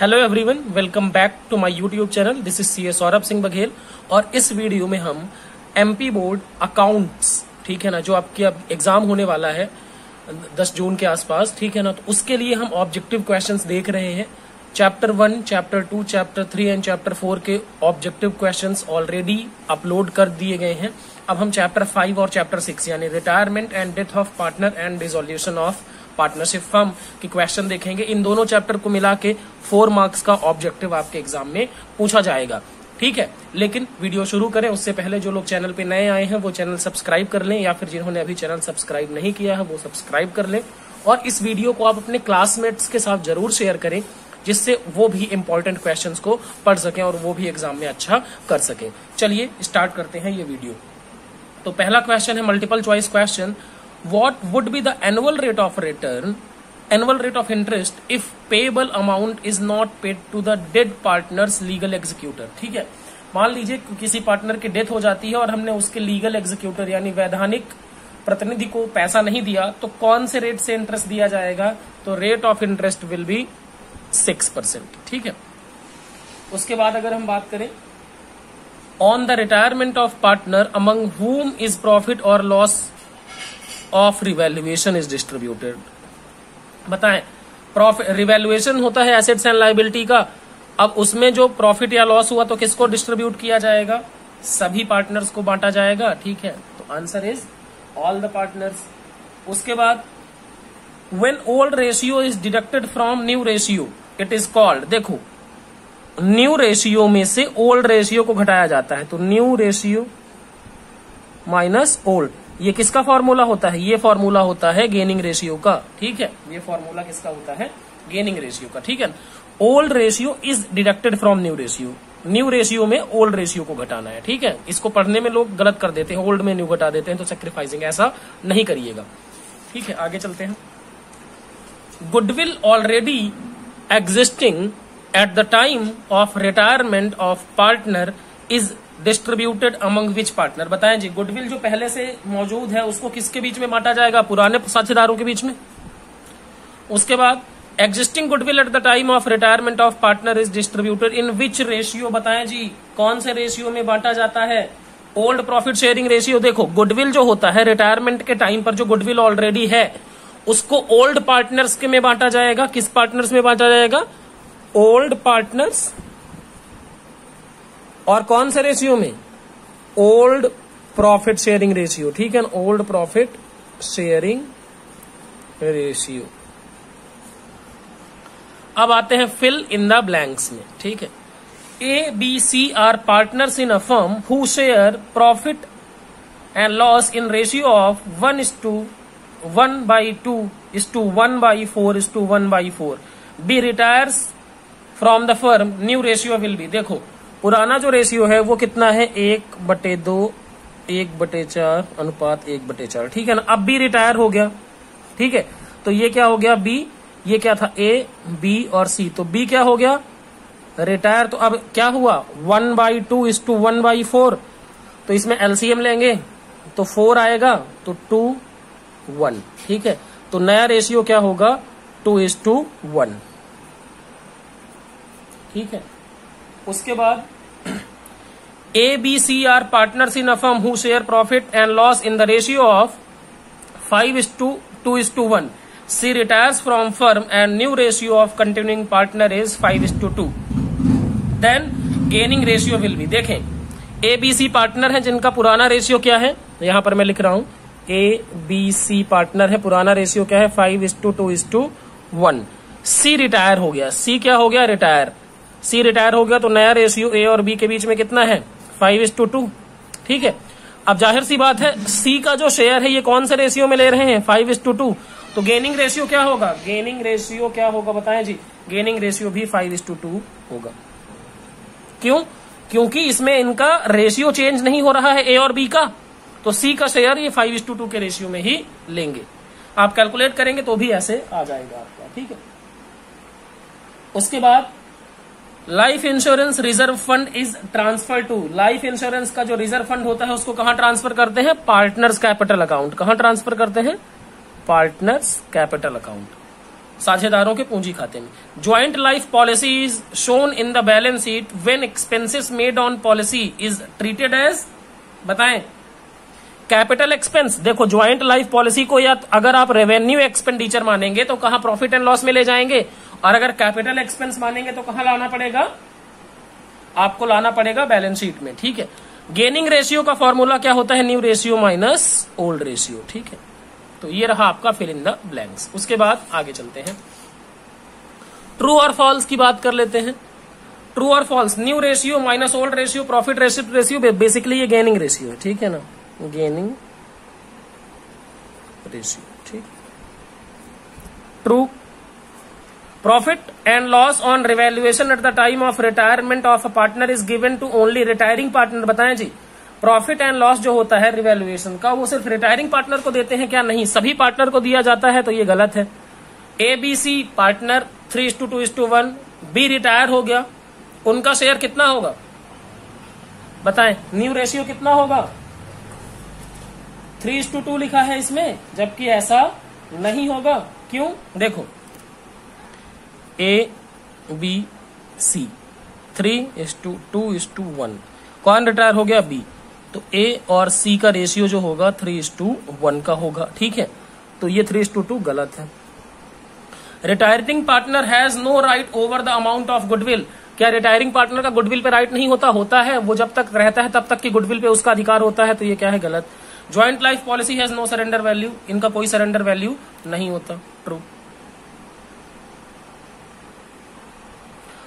Hello everyone, welcome back to my YouTube channel. This is CA Saurabh Singh Baghel और इस video में हम एमपी बोर्ड अकाउंट्स, ठीक है ना, जो आपके अब एग्जाम होने वाला है 10 जून के आसपास, ठीक है ना, तो उसके लिए हम ऑब्जेक्टिव क्वेश्चंस देख रहे हैं। Chapter 1, chapter 2, chapter 3 and chapter 4 के ऑब्जेक्टिव क्वेश्चंस ऑलरेडी अपलोड कर दिए गए हैं। अब हम चैप्टर 5 और चैप्टर 6 यानी retirement and death of partner and dissolution of partnership firm की क्वेश्चन देखेंगे। इन दोनों चैप्टर को मिला के 4 मार्क्स का ऑब्जेक्टिव आपके एग्जाम में पूछा जाएगा, ठीक है। लेकिन वीडियो शुरू करें उससे पहले जो लोग चैनल पे नए आए हैं वो चैनल सब्सक्राइब कर लें, या फिर जिन्होंने अभी चैनल सब्सक्राइब नहीं किया है वो सब्सक्राइब कर लें। और इस वीडियो को आप अपने क्लासमेट्स के साथ जरूर शेयर करें, जिससे वो भी इंपॉर्टेंट क्वेश्चंस को पढ़ सकें और वो भी एग्जाम में अच्छा कर सकें। चलिए स्टार्ट करते हैं ये वीडियो। तो पहला क्वेश्चन है multiple choice question. What would be the annual rate of interest if payable amount is not paid to the dead partner's legal executor? ठीक है, मान लीजिए किसी पार्टनर की डेथ हो जाती है और हमने उसके लीगल एग्जीक्यूटर यानी वैधानिक प्रतिनिधि को पैसा नहीं दिया, तो कौन से रेट से इंटरेस्ट दिया जाएगा? तो rate of interest will be 6%, ठीक है। उसके बाद अगर हम बात करें on the retirement of partner among whom is profit or loss of revaluation is distributed. बताएं, प्रॉफिट रिवैल्यूएशन होता है एसेट्स एंड लायबिलिटी का। अब उसमें जो प्रॉफिट या लॉस हुआ तो किसको डिस्ट्रीब्यूट किया जाएगा? सभी पार्टनर्स को बांटा जाएगा, ठीक है। तो answer is all the partners. उसके बाद when old ratio is deducted from new ratio it is called. देखो, न्यू रेशियो में से ओल्ड रेशियो को घटाया जाता है, तो न्यू रेशियो माइनस ओल्ड। ये किसका फॉर्मूला होता है? ये फॉर्मूला होता है गेनिंग रेशियो का, ठीक है। ये फॉर्मूला किसका होता है? गेनिंग रेशियो का, ठीक है। Old ratio is deducted from new ratio. New ratio में ओल्ड रेशियो को घटाना है, ठीक है। इसको पढ़ने में लोग गलत कर देते हैं, ओल्ड में न्यू घटा देते हैं, तो सैक्रिफाइसिंग ऐसा नहीं करिएगा, ठीक है। आगे चलते हैं। Goodwill already existing eight the time of retirement of partner is distributed among which partner. बताएं जी, गुडविल जो पहले से मौजूद है उसको किसके बीच में बांटा जाएगा? पुराने साझेदारों के बीच में। उसके बाद existing goodwill eight the time of retirement of partner is distributed in which ratio. बताएं जी, कौन से रेशियो में बांटा जाता है? Old profit sharing ratio. देखो, गुडविल जो होता है रिटायरमेंट के टाइम पर जो गुडविल ऑलरेडी है उसको ओल्ड पार्टनर्स के में बांटा जाएगा। किस पार्टनर्स में बांटा जाएगा? Old partners. और कौन से रेशियो में? ओल्ड प्रॉफिट शेयरिंग रेशियो, ठीक है। Old profit sharing ratio. अब आते हैं फिल इन द ब्लैंक्स में, ठीक है। A B C are partners in a firm who share profit and loss in ratio of 1:1/2:1/4:1/4। B retires from the firm, new ratio will be. देखो, पुराना जो ratio है वो कितना है? 1/2 1/4 अनुपात 1/4, ठीक है ना। अब बी रिटायर हो गया, ठीक है, तो ये क्या हो गया? बी। ये क्या था? ए, बी और सी, तो बी क्या हो गया? रिटायर। तो अब क्या हुआ? 1/2:1/4। तो इसमें एलसीएम लेंगे तो 4 आएगा, तो 2:1, ठीक है। तो नया रेशियो क्या होगा? 2:1, ठीक है। उसके बाद A B C are partners in a firm who share profit and loss in the ratio of 5:2:1। C retires from firm and new ratio of continuing partner is 5:2। Then gaining ratio will be. देखें, A B C partner है जिनका पुराना ratio क्या है? यहां पर मैं लिख रहा हूं, ए बी सी पार्टनर है, पुराना रेशियो क्या है? 5:2:1। सी रिटायर हो गया। सी क्या हो गया? रिटायर। सी रिटायर हो गया, तो नया रेशियो ए और बी के बीच में कितना है? 5:2, ठीक है। अब जाहिर सी बात है, सी का जो शेयर है ये कौन से रेशियो में ले रहे हैं? 5:2। तो गेनिंग रेशियो क्या होगा? गेनिंग रेशियो क्या होगा? बताएं जी। गेनिंग रेशियो भी 5:2 होगा। क्यों? क्योंकि इसमें इनका रेशियो चेंज नहीं हो रहा है ए और बी का, तो सी का शेयर ये 5:2 के रेशियो में ही लेंगे। आप कैलकुलेट करेंगे तो भी ऐसे आ जाएगा आपका, ठीक है। उसके बाद life insurance reserve fund is transfer to. Life insurance का जो रिजर्व फंड होता है उसको कहां ट्रांसफर करते हैं? Partners capital account. कहां ट्रांसफर करते हैं? Partners capital account. साझेदारों के पूंजी खाते में। Joint life policy is shown in the balance sheet when expenses made on policy is treated as, बताएं, कैपिटल एक्सपेंस। देखो ज्वाइंट लाइफ पॉलिसी को या अगर आप रेवेन्यू एक्सपेंडिचर मानेंगे तो कहां प्रॉफिट एंड लॉस में ले जाएंगे, और अगर कैपिटल एक्सपेंस मानेंगे तो कहां लाना पड़ेगा, आपको लाना पड़ेगा बैलेंस शीट में। ठीक है, गेनिंग रेशियो का फॉर्मूला क्या होता है, new ratio minus old ratio. ठीक है, तो ये रहा आपका फिल इन द ब्लैंक्स। उसके बाद आगे चलते हैं, ट्रू और फॉल्स की बात कर लेते हैं। ट्रू और false, new ratio minus old ratio, profit ratio, basically ये गेनिंग रेशियो है। ठीक है ना, गेनिंग रेशियो। ठीक, true, profit and loss on revaluation at the time of retirement of a partner is given to only retiring partner. बताएं जी, profit and loss जो होता है रिवैल्यूएशन का, वो सिर्फ रिटायरिंग पार्टनर को देते हैं क्या? नहीं, सभी पार्टनर को दिया जाता है, तो ये गलत है। A B C partner 3:2:1, B retire हो गया, उनका शेयर कितना होगा बताएं, न्यू रेशियो कितना होगा? 3:2 लिखा है इसमें, जबकि ऐसा नहीं होगा। क्यों? देखो, ए बी सी 3:2:1, कौन रिटायर हो गया? बी, तो ए और सी का रेशियो जो होगा 3:1 का होगा। ठीक है, तो ये 3:2 गलत है। Retiring partner has no right over the amount of goodwill. क्या रिटायरिंग पार्टनर का गुडविल पे राइट नहीं होता? होता है, वो जब तक रहता है तब तक की गुडविल पे उसका अधिकार होता है, तो ये क्या है? गलत। Joint life policy has no surrender value, इनका कोई सरेंडर वैल्यू नहीं होता। ट्रू,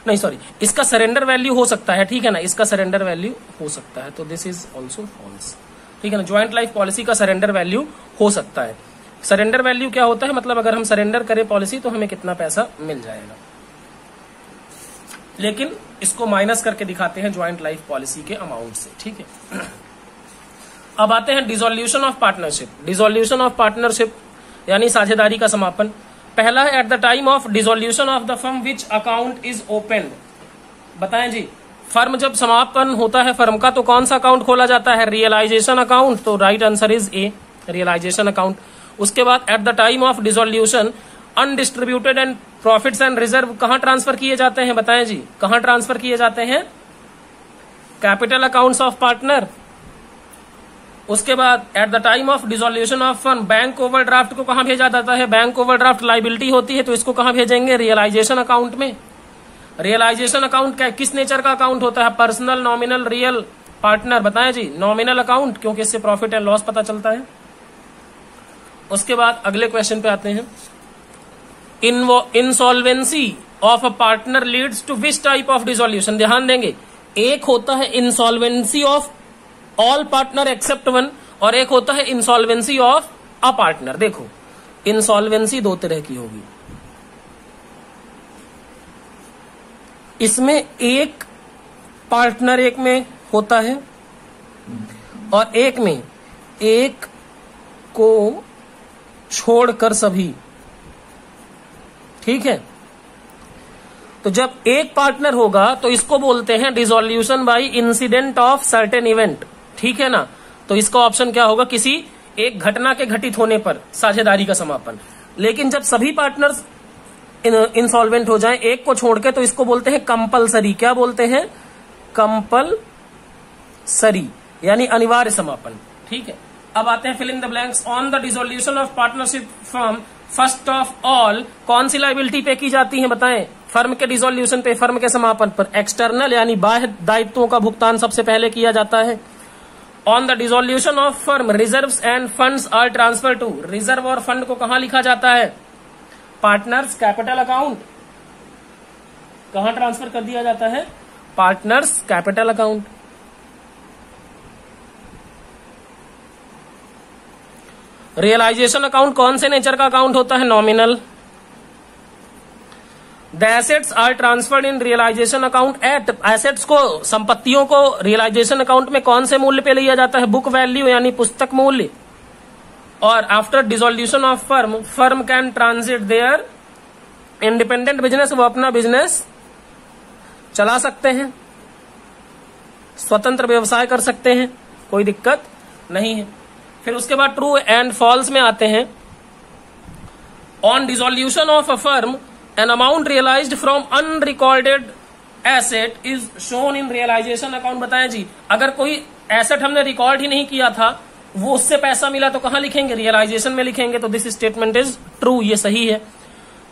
नहीं सॉरी, इसका सरेंडर वैल्यू हो सकता है। ठीक है ना, इसका सरेंडर वैल्यू हो सकता है, तो दिस इज ऑल्सो फॉल्स। ठीक है ना, ज्वाइंट लाइफ पॉलिसी का सरेंडर वैल्यू हो सकता है। सरेंडर वैल्यू क्या होता है? मतलब अगर हम सरेंडर करें पॉलिसी तो हमें कितना पैसा मिल जाएगा, लेकिन इसको माइनस करके दिखाते हैं ज्वाइंट लाइफ पॉलिसी के अमाउंट से। ठीक है, अब आते हैं dissolution of partnership. Dissolution of partnership यानी साझेदारी का समापन। पहला है eight the time of dissolution of the firm which account is open. बताएं जी, फर्म जब समापन होता है फर्म का, तो कौन सा अकाउंट खोला जाता है? Realisation account. तो right answer is A, realisation account. उसके बाद at the time of dissolution undistributed and profits and reserve कहां ट्रांसफर किए जाते हैं? बताएं जी, कहां ट्रांसफर किए जाते हैं? Capital accounts of partner. उसके बाद at the time of dissolution of firm bank overdraft को कहां भेजा जाता है? बैंक ओवरड्राफ्ट लाइबिलिटी होती है, तो इसको कहां भेजेंगे? रियलाइजेशन अकाउंट में। रियलाइजेशन अकाउंट किस नेचर का अकाउंट होता है? Personal, nominal, real, partner. बताएं जी, नॉमिनल अकाउंट, क्योंकि इससे प्रॉफिट एंड लॉस पता चलता है। उसके बाद अगले क्वेश्चन पे आते हैं, insolvency of a partner leads to which type of dissolution? ध्यान देंगे, एक होता है insolvency of all partner except one, और एक होता है इंसॉल्वेंसी ऑफ अ पार्टनर। देखो, इंसॉल्वेंसी दो तरह की होगी, इसमें एक पार्टनर एक में होता है और एक में एक को छोड़कर सभी। ठीक है, तो जब एक पार्टनर होगा तो इसको बोलते हैं dissolution by incident of certain event. ठीक है ना, तो इसका ऑप्शन क्या होगा? किसी एक घटना के घटित होने पर साझेदारी का समापन। लेकिन जब सभी पार्टनर्स इंसॉल्वेंट हो जाएं एक को छोड़ के, तो इसको बोलते हैं कंपलसरी। क्या बोलते हैं? कंपलसरी, यानी अनिवार्य समापन। ठीक है, अब आते हैं fill in the blanks. On the dissolution of partnership firm, first of all कौन सी लाइबिलिटी पे की जाती है? बताएं, फर्म के डिसोल्यूशन पे, फर्म के समापन पर एक्सटर्नल यानी बाह्य दायित्वों का भुगतान सबसे पहले किया जाता है। On the dissolution of firm, reserves and funds are transfer to. Reserve और फंड को कहां लिखा जाता है? Partners capital account. कहां ट्रांसफर कर दिया जाता है? Partners capital account. Realisation account कौन से नेचर का अकाउंट होता है? Nominal. The assets are transferred in realisation account at. Assets को, संपत्तियों को रियलाइजेशन अकाउंट में कौन से मूल्य पे लिया जाता है? बुक वैल्यू यानी पुस्तक मूल्य। और after dissolution of firm, firm can transit their independent business. वो अपना बिजनेस चला सकते हैं, स्वतंत्र व्यवसाय कर सकते हैं, कोई दिक्कत नहीं है। फिर उसके बाद ट्रू एंड फॉल्स में आते हैं। On dissolution of a firm an amount realised from unrecorded asset is shown in realisation account. बताएं जी, अगर कोई एसेट हमने रिकॉर्ड ही नहीं किया था, वो उससे पैसा मिला तो कहां लिखेंगे? रियलाइजेशन में लिखेंगे। तो दिस स्टेटमेंट इज ट्रू, ये सही है।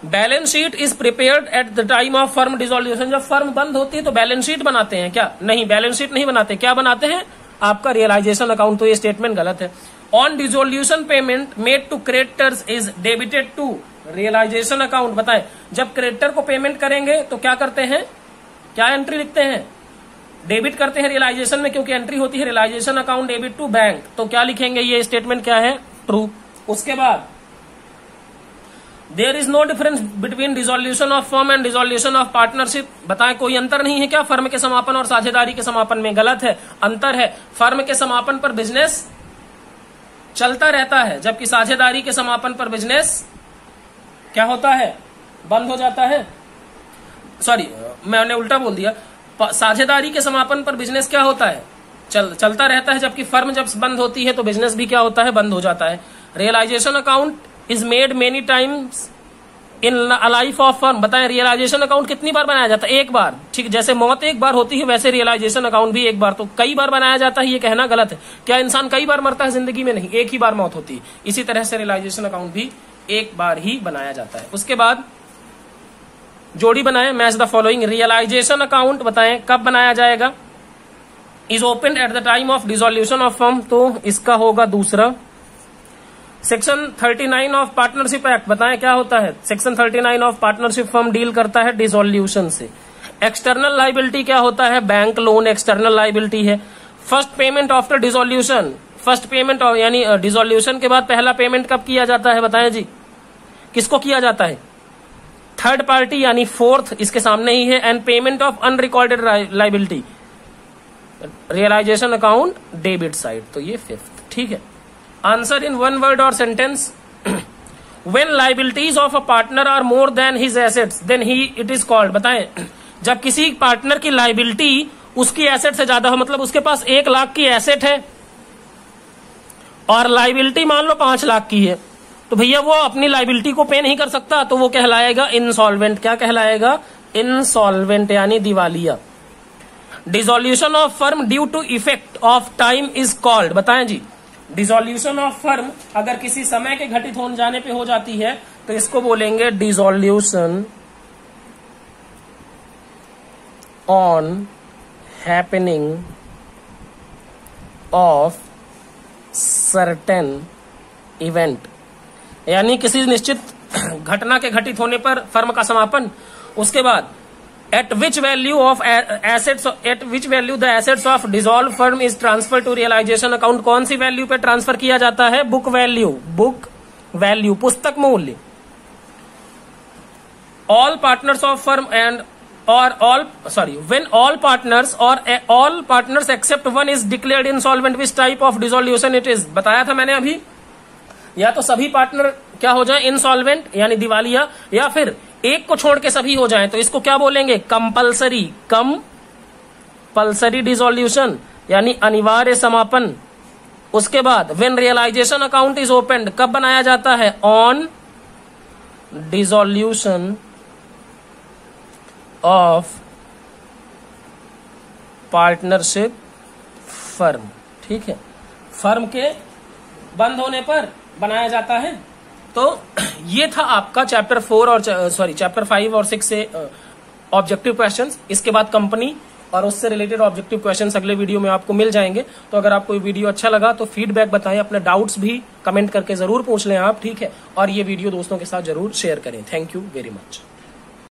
Balance sheet is prepared eight the time of firm dissolution. जब फर्म बंद होती है तो बैलेंस शीट बनाते हैं क्या? नहीं, बैलेंस शीट नहीं बनाते। क्या बनाते हैं? आपका रियलाइजेशन अकाउंट। तो ये स्टेटमेंट गलत है। On dissolution payment made to creditors is debited to realisation account. बताएं, जब क्रेडिटर को पेमेंट करेंगे तो क्या करते हैं? क्या एंट्री लिखते हैं? डेबिट करते हैं रियलाइजेशन में, क्योंकि एंट्री होती है realisation account debit to bank. तो क्या लिखेंगे? ये स्टेटमेंट क्या है? ट्रू। उसके बाद there is no difference between dissolution of firm and dissolution of partnership. बताएं, कोई अंतर नहीं है क्या फर्म के समापन और साझेदारी के समापन में? गलत है, अंतर है। फर्म के समापन पर बिजनेस चलता रहता है, जबकि साझेदारी के समापन पर बिजनेस क्या होता है? बंद हो जाता है। सॉरी, मैंने उल्टा बोल दिया। साझेदारी के समापन पर बिजनेस क्या होता है? चलता रहता है, जबकि फर्म जब बंद होती है तो बिजनेस भी क्या होता है? बंद हो जाता है। Realisation account is made many times in life of firm. बताएं, रियलाइजेशन अकाउंट कितनी बार बनाया जाता है? एक बार। ठीक, जैसे मौत एक बार होती है वैसे रियलाइजेशन अकाउंट भी एक बार। तो कई बार बनाया जाता है, ये कहना गलत है। क्या इंसान कई बार मरता है जिंदगी में? नहीं, एक ही बार मौत होती है। इसी तरह से रियलाइजेशन अकाउंट भी एक बार ही बनाया जाता है। उसके बाद जोड़ी बनाएं, match the following. Realisation account बताएं कब बनाया जाएगा? Is open at the time of dissolution of firm. तो इसका होगा दूसरा। सेक्शन 39 ऑफ पार्टनरशिप एक्ट बताएं क्या होता है? Section 39 of partnership firm deal करता है डिसोल्यूशन से। एक्सटर्नल लाइबिलिटी क्या होता है? बैंक लोन एक्सटर्नल लाइबिलिटी है। First payment after dissolution, first payment यानी डिसोल्यूशन के बाद पहला पेमेंट कब किया जाता है? बताएं जी, किसको किया जाता है? थर्ड पार्टी यानी फोर्थ, इसके सामने ही है। And payment of unrecorded liability, realisation account debit side. तो ये फिफ्थ। ठीक है। आंसर इन वन वर्ड और sentence. When liabilities of a partner are more than his assets then he it is called. बताएं, जब किसी पार्टनर की liability उसकी एसेट से ज्यादा हो, मतलब उसके पास 1 लाख की एसेट है और लाइबिलिटी मान लो 5 लाख की है, तो भैया वो अपनी लाइबिलिटी को पे नहीं कर सकता, तो वो कहलाएगा इंसॉल्वेंट। क्या कहलाएगा? इंसॉल्वेंट यानी दिवालिया। Dissolution of firm due to effect of time is called. बताएं जी, डिसोल्यूशन ऑफ फर्म अगर किसी समय के घटित हो जाने पे हो जाती है तो इसको बोलेंगे dissolution on happening of certain event, यानी किसी निश्चित घटना के घटित होने पर फर्म का समापन। उसके बाद at which value of assets, at which value the assets of dissolve firm is transfer to realisation account. कौन सी वैल्यू पे ट्रांसफर किया जाता है? बुक वैल्यू, बुक वैल्यू पुस्तक मूल्य। All partners of firm and और all sorry when all partners और all partners except one is declared insolvent, which type of dissolution it is? बताया था मैंने अभी, या तो सभी पार्टनर क्या हो जाए? इंसॉल्वेंट यानी दिवालिया, या फिर एक को छोड़ के सभी हो जाएं, तो इसको क्या बोलेंगे? कंपल्सरी, कंपल्सरी डिसोल्यूशन यानी अनिवार्य समापन। उसके बाद when realisation account is opened, कब बनाया जाता है? On dissolution of partnership firm. ठीक है, फर्म के बंद होने पर बनाया जाता है। तो ये था आपका चैप्टर 4 और चैप्टर 5 और 6 से ऑब्जेक्टिव क्वेश्चंस। इसके बाद कंपनी और उससे रिलेटेड ऑब्जेक्टिव क्वेश्चंस अगले वीडियो में आपको मिल जाएंगे। तो अगर आपको ये वीडियो अच्छा लगा तो फीडबैक बताएं, अपने डाउट्स भी कमेंट करके जरूर पूछ लें आप। ठीक है, और ये वीडियो दोस्तों के साथ जरूर शेयर करें। Thank you very much.